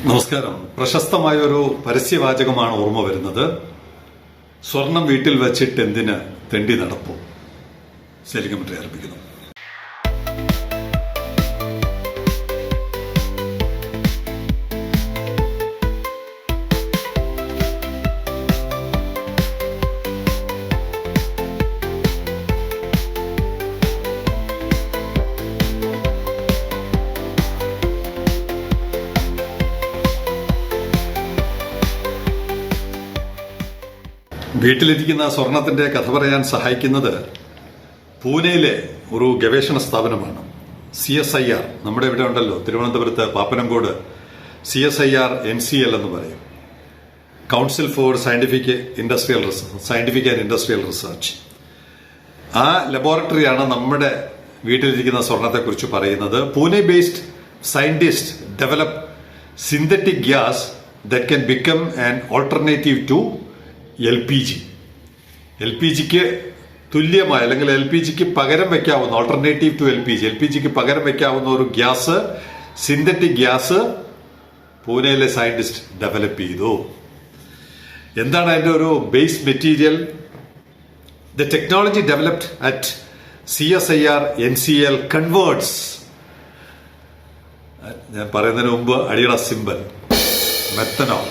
നമസ്കാരം. പ്രശസ്തമായ ഒരു പരസ്യവാചകമാണ് ഓർമ്മ വരുന്നത്. സ്വർണം വീട്ടിൽ വച്ചിട്ട് എന്തിന് തെണ്ടി നടപ്പോ. സെലിംഗമറ്ററി ആരംഭിക്കുന്നു. വീട്ടിലിരിക്കുന്ന സ്വർണത്തിന്റെ കഥ പറയാൻ സഹായിക്കുന്നത് പൂനെയിലെ ഒരു ഗവേഷണ സ്ഥാപനമാണ്. CSIR. നമ്മുടെ ഇവിടെ ഉണ്ടല്ലോ, തിരുവനന്തപുരത്ത് പാപ്പനംകോട് CSIR NCL എന്ന് പറയും, council for scientific and industrial research. ആ ലബോറട്ടറിയാണ് നമ്മുടെ വീട്ടിലിരിക്കുന്ന സ്വർണത്തെക്കുറിച്ച് പറയുന്നത്. Pune based scientist develop synthetic gas that can become an alternative to LPG. LPGക്ക് തുല്യമായ അല്ലെങ്കിൽ LPGക്ക് പകരം വെക്കാവുന്ന, ഓൾട്ടർനേറ്റീവ് ടു LPGക്ക് പകരം വെക്കാവുന്ന ഒരു ഗ്യാസ്, സിന്തറ്റിക് ഗ്യാസ് പൂനെയിലെ സയന്റിസ്റ്റ് ഡെവലപ്പ് ചെയ്തു. എന്താണ് അതിന്റെ ഒരു base material? The technology developed at CSIR NCL converts, ഞാൻ പറയുന്നതിന് മുമ്പ് അടിയുടെ symbol, methanol.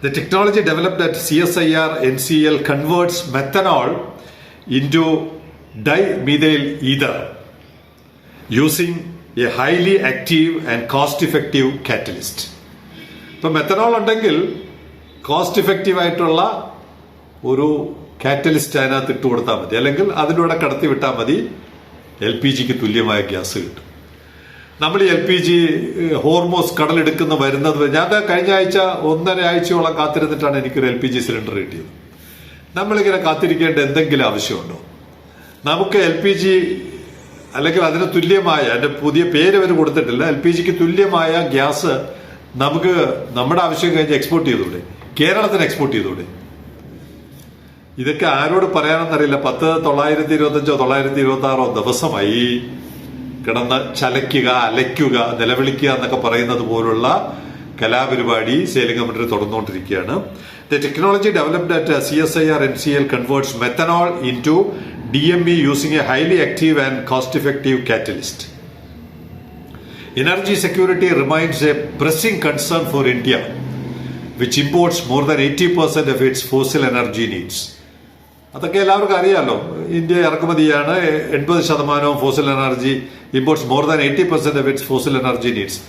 The technology developed at CSIR NCL converts methanol into dimethyl ether using a highly active and cost-effective catalyst. ഇപ്പൊ methanol ഉണ്ടെങ്കിൽ കോസ്റ്റ് ഇഫക്റ്റീവ് ആയിട്ടുള്ള ഒരു catalyst അതിനകത്ത് ഇട്ട് കൊടുത്താൽ മതി, അല്ലെങ്കിൽ അതിലൂടെ കടത്തി വിട്ടാൽ മതി. LPGക്ക് തുല്യമായ ഗ്യാസ് കിട്ടും. നമ്മൾ ഈ LPG ഹോർമോസ് കടലെടുക്കുന്ന വരുന്നത്, ഞാൻ കഴിഞ്ഞ ആഴ്ച 1.5 ആഴ്ചയോളം കാത്തിരുന്നിട്ടാണ് എനിക്കൊരു LPG സിലിണ്ടർ കിട്ടിയത്. നമ്മളിങ്ങനെ കാത്തിരിക്കേണ്ട എന്തെങ്കിലും ആവശ്യമുണ്ടോ? നമുക്ക് LPG അല്ലെങ്കിൽ അതിന് തുല്യമായ, അതിന്റെ പുതിയ പേര് അവർ കൊടുത്തിട്ടില്ല, LPGക്ക് തുല്യമായ ഗ്യാസ് നമുക്ക് നമ്മുടെ ആവശ്യം കഴിഞ്ഞ് എക്സ്പോർട്ട് ചെയ്തൂടെ? കേരളത്തിന് എക്സ്പോർട്ട് ചെയ്തൂടെ? ഇതൊക്കെ ആരോട് പറയാനെന്നറിയില്ല. 925 926 ദിവസമായി കിടന്ന് ചലയ്ക്കുക, അലയ്ക്കുക, നിലവിളിക്കുക എന്നൊക്കെ പറയുന്നത് പോലുള്ള കലാപരിപാടി സെലിംഗമറ്ററി തുടർന്നുകൊണ്ടിരിക്കുകയാണ്. The technology developed at CSIR NCL converts methanol into DME using a highly active and cost effective catalyst. Energy security remains a pressing concern for India, which imports more than 80% of its fossil energy needs. അതൊക്കെ എല്ലാവർക്കും അറിയാമല്ലോ. India ഇറക്കുമതിയാണ് 80% fossil energy, imports more than 80% of its fossil energy needs.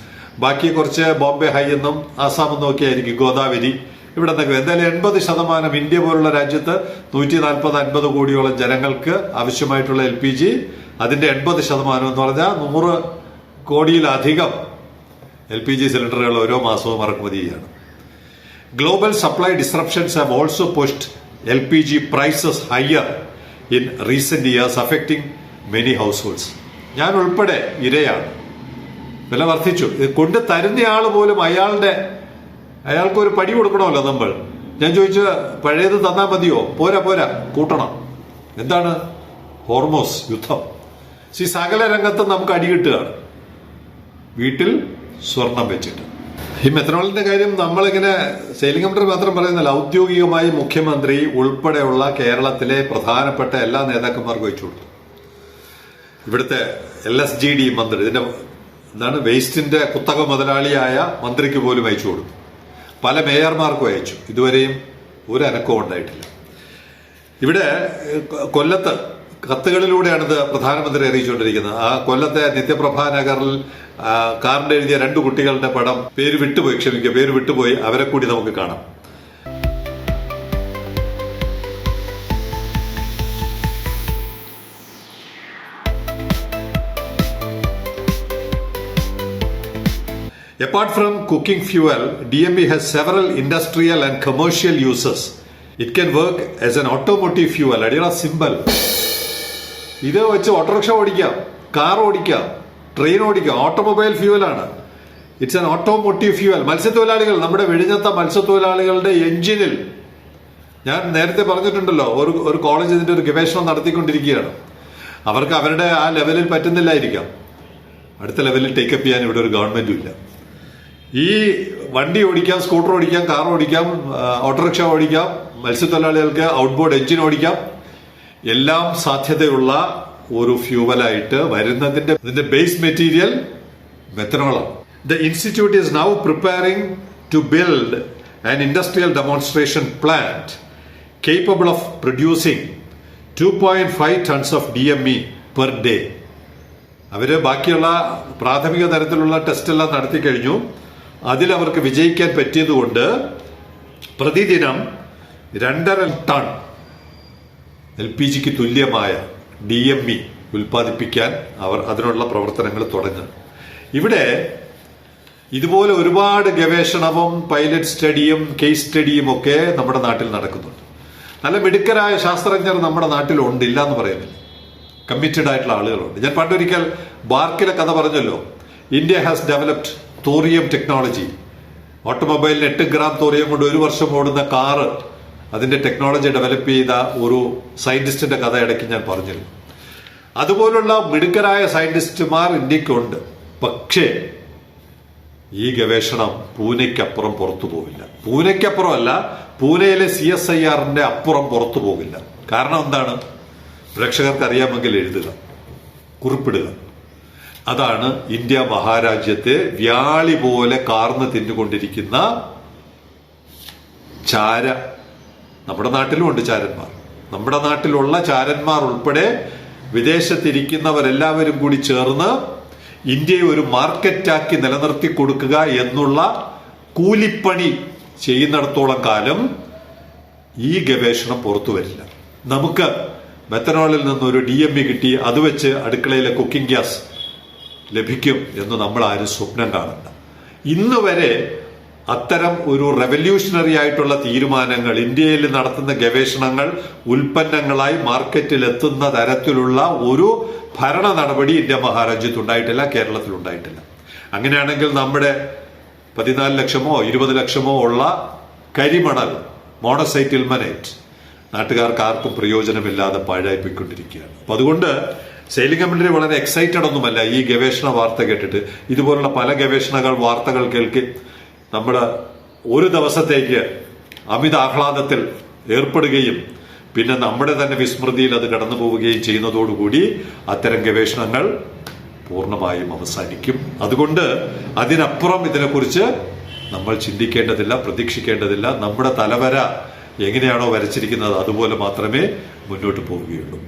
ബാക്കി കുറച്ച് Bombay high എന്നും ആസാം എന്നും ഒക്കെ ആയിരിക്കും, ഗോദാവരി ഇവിടെ നിന്നൊക്കെ. എന്തായാലും 80%, ഇന്ത്യ പോലുള്ള രാജ്യത്ത് 140-150 കോടിയോളം ജനങ്ങൾക്ക് ആവശ്യമായിട്ടുള്ള LPG, അതിന്റെ 80% എന്ന് പറഞ്ഞാൽ 100 കോടിയിലധികം LPG സിലിണ്ടറുകൾ ഓരോ മാസവും ഇറക്കുമതി ചെയ്യാണ്. Global supply disruptions have also pushed LPG prices higher in recent years, affecting many households. ഞാൻ ഉൾപ്പെടെ ഇരയാണ്. വില വർദ്ധിച്ചു. കൊണ്ട് തരുന്നയാൾ പോലും അയാൾക്ക് ഒരു പടി കൊടുക്കണമല്ലോ നമ്മൾ. ഞാൻ ചോദിച്ചു, പഴയത് തന്നാ മതിയോ? പോരാ, കൂട്ടണം. എന്താണ്? ഹോർമോസ് യുദ്ധം. സകല രംഗത്തും നമുക്ക് അടി കിട്ടുകയാണ്, വീട്ടിൽ സ്വർണം വെച്ചിട്ട്. ഈ മെത്തനോളിന്റെ കാര്യം നമ്മളിങ്ങനെ സെലിംഗമറ്ററി മാത്രം പറയുന്നില്ല, ഔദ്യോഗികമായി മുഖ്യമന്ത്രി ഉൾപ്പെടെയുള്ള കേരളത്തിലെ പ്രധാനപ്പെട്ട എല്ലാ നേതാക്കന്മാർക്കും അയച്ചു കൊടുത്തു. ഇവിടുത്തെ LSGD മന്ത്രി, ഇതിന്റെ വേസ്റ്റിന്റെ കുത്തക മുതലാളിയായ മന്ത്രിക്ക് പോലും അയച്ചു കൊടുത്തു. പല മേയർമാർക്കും അയച്ചു. ഇതുവരെയും ഒരു അനക്കവും ഉണ്ടായിട്ടില്ല. ഇവിടെ കൊല്ലത്ത് കത്തുകളിലൂടെയാണിത് പ്രധാനമന്ത്രി അറിയിച്ചുകൊണ്ടിരിക്കുന്നത്. ആ കൊല്ലത്തെ നിത്യപ്രഭാ നഗറിൽ കാറിന്റെ എഴുതിയ 2 കുട്ടികളുടെ പടം, പേര് വിട്ടുപോയി, അവരെ കൂടി നമുക്ക് കാണാം. Apart from cooking fuel, DME has several industrial and commercial uses. It can work as an automotive fuel. അടിയുള്ള സിമ്പൽ. ഇത് വെച്ച് ഓട്ടോറിക്ഷ ഓടിക്കാം, കാർ ഓടിക്കാം, ട്രെയിൻ ഓടിക്കാം. ഓട്ടോമൊബൈൽ ഫ്യൂവലാണ്. It's an automotive fuel. മത്സ്യത്തൊഴിലാളികൾ, നമ്മുടെ വെടിഞ്ഞത്ത മത്സ്യത്തൊഴിലാളികളുടെ എഞ്ചിനിൽ, ഞാൻ നേരത്തെ പറഞ്ഞിട്ടുണ്ടല്ലോ, ഒരു കോളേജ് ഇതിന്റെ ഒരു ഗവേഷണം നടത്തിക്കൊണ്ടിരിക്കുകയാണ്. അവർക്ക് അവരുടെ ആ ലെവലിൽ പറ്റുന്നില്ലായിരിക്കാം, അടുത്ത ലെവലിൽ ടേക്കപ്പ് ചെയ്യാൻ ഇവിടെ ഒരു ഗവൺമെന്റും ഇല്ല. ഈ വണ്ടി ഓടിക്കാം, സ്കൂട്ടർ ഓടിക്കാം, കാർ ഓടിക്കാം, ഓട്ടോറിക്ഷ ഓടിക്കാം, മത്സ്യത്തൊഴിലാളികൾക്ക് ഔട്ട്ബോർഡ് എഞ്ചിൻ ഓടിക്കാം. എല്ലാം സാധ്യതയുള്ള ഒരു ഫ്യൂവലായിട്ട് വരുന്നതിന്റെ ഇതിന്റെ ബേസ് മെറ്റീരിയൽ മെത്തനോളാണ്. The institute is now preparing to build an industrial demonstration plant capable of producing 2.5 tons of DME per day. അവര് ബാക്കിയുള്ള പ്രാഥമിക തരത്തിലുള്ള ടെസ്റ്റ് എല്ലാം നടത്തി കഴിഞ്ഞു. അതിലവർക്ക് വിജയിക്കാൻ പറ്റിയതുകൊണ്ട് പ്രതിദിനം 2.5 ടൺ LPGക്ക് തുല്യമായ DME ഉൽപ്പാദിപ്പിക്കാൻ അവർ അതിനുള്ള പ്രവർത്തനങ്ങൾ തുടങ്ങുക. ഇവിടെ ഇതുപോലെ ഒരുപാട് ഗവേഷണവും പൈലറ്റ് സ്റ്റഡിയും കേസ് സ്റ്റഡിയും ഒക്കെ നമ്മുടെ നാട്ടിൽ നടക്കുന്നുണ്ട്. നല്ല മിടുക്കരായ ശാസ്ത്രജ്ഞർ നമ്മുടെ നാട്ടിലുണ്ട്, ഇല്ല എന്ന് പറയുന്നില്ല. കമ്മിറ്റഡ് ആയിട്ടുള്ള ആളുകളുണ്ട്. ഞാൻ പണ്ടൊരിക്കൽ ബാർക്കിലെ കഥ പറഞ്ഞല്ലോ. India has developed thorium technology. ഓട്ടോമൊബൈലിന് 8 ഗ്രാം തോറിയം കൊണ്ട് 1 വർഷം ഓടുന്ന കാറ്, അതിന്റെ ടെക്നോളജി ഡെവലപ്പ് ചെയ്ത ഒരു സയന്റിസ്റ്റിന്റെ കഥ ഇടയ്ക്ക് ഞാൻ പറഞ്ഞിരുന്നു. അതുപോലുള്ള മിടുക്കരായ സയന്റിസ്റ്റുമാർ ഇന്ത്യക്കുണ്ട്. പക്ഷേ ഈ ഗവേഷണം പൂനെക്കപ്പുറം പുറത്തു പോവില്ല. പൂനെക്കപ്പുറമല്ല, പൂനെയിലെ CSIR-ന്റെ അപ്പുറം പുറത്തു പോകില്ല. കാരണം എന്താണ്? പ്രേക്ഷകർക്ക് അറിയാമെങ്കിൽ എഴുതുക, കുറിപ്പിടുക. അതാണ് ഇന്ത്യ മഹാരാജ്യത്തെ വ്യാളി പോലെ കാർന്ന് തിന്നുകൊണ്ടിരിക്കുന്ന ചാര. നമ്മുടെ നാട്ടിലും ഉണ്ട് ചാരന്മാർ. നമ്മുടെ നാട്ടിലുള്ള ചാരന്മാർ ഉൾപ്പെടെ വിദേശത്തിരിക്കുന്നവരെല്ലാവരും കൂടി ചേർന്ന് ഇന്ത്യയെ ഒരു മാർക്കറ്റാക്കി നിലനിർത്തി കൊടുക്കുക എന്നുള്ള കൂലിപ്പണി ചെയ്യുന്നിടത്തോളം കാലം ഈ ഗവേഷണം പുറത്തു വരില്ല. നമുക്ക് മെത്തനോളിൽ നിന്നൊരു DME കിട്ടി അത് വെച്ച് അടുക്കളയിലെ കുക്കിംഗ് ഗ്യാസ് ലഭിക്കും എന്ന് നമ്മൾ ആരും സ്വപ്നം കാണണ്ട. ഇന്ന് വരെ അത്തരം ഒരു റെവല്യൂഷണറി ആയിട്ടുള്ള തീരുമാനങ്ങൾ, ഇന്ത്യയിൽ നടത്തുന്ന ഗവേഷണങ്ങൾ ഉൽപ്പന്നങ്ങളായി മാർക്കറ്റിൽ എത്തുന്ന തരത്തിലുള്ള ഒരു ഭരണ നടപടി ഇന്ത്യ മഹാരാജ്യത്ത് ഉണ്ടായിട്ടില്ല, കേരളത്തിൽ ഉണ്ടായിട്ടില്ല. അങ്ങനെയാണെങ്കിൽ നമ്മുടെ 14 ലക്ഷമോ 20 ലക്ഷമോ ഉള്ള കരിമണൽ, മോണസൈറ്റ് ഇൽമനേറ്റ് നാട്ടുകാർക്ക് ആർക്കും പ്രയോജനമില്ലാതെ പാഴായിപ്പോയിക്കൊണ്ടിരിക്കുകയാണ്. അപ്പൊ അതുകൊണ്ട് സെയിലിംഗ് കമ്പനി വളരെ എക്സൈറ്റഡ് ഒന്നുമല്ല ഈ ഗവേഷണ വാർത്ത കേട്ടിട്ട്. ഇതുപോലുള്ള പല ഗവേഷണ വാർത്തകൾ കേൾക്കി നമ്മൾ ഒരു ദിവസത്തേക്ക് അമിത ആഹ്ലാദത്തിൽ ഏർപ്പെടുകയും പിന്നെ നമ്മുടെ തന്നെ വിസ്മൃതിയിൽ അത് കടന്നു പോവുകയും ചെയ്യുന്നതോടുകൂടി അത്തരം ഗവേഷണങ്ങൾ പൂർണ്ണമായും അവസാനിക്കും. അതുകൊണ്ട് അതിനപ്പുറം ഇതിനെക്കുറിച്ച് നമ്മൾ ചിന്തിക്കേണ്ടതില്ല, പ്രതീക്ഷിക്കേണ്ടതില്ല. നമ്മുടെ തലവര എങ്ങനെയാണോ വരച്ചിരിക്കുന്നത് അതുപോലെ മാത്രമേ മുന്നോട്ട് പോവുകയുള്ളൂ.